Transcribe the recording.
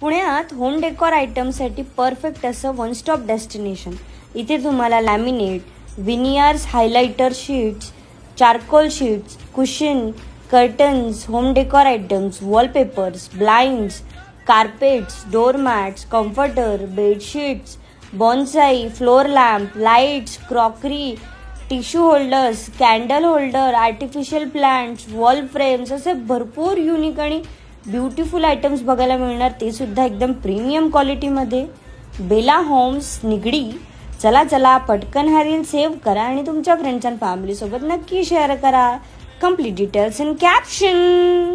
पुण्यात home decor आयटमसाठी perfect असं वन स्टॉप डेस्टिनेशन. इथे तुम्हाला laminate, veneers, highlighter sheets, charcoal sheets, cushion, curtains, home decor items, wallpapers, blinds, carpets, doormats, comforter, bedsheets, bonsai, floor lamp, lights, crockery, tissue holders, candle holder, artificial plants, wall frames असे भरपूर unique आणि beautiful items बघायला मिळणार, ते सुद्धा एकदम premium क्वालिटीमध्ये. Bela homes Nigdi. चला चला पटकन हा रील सेव्ह करा आणि तुमच्या फ्रेंड्स अँड फॅमिली सोबत नक्की शेअर करा. Complete details in caption.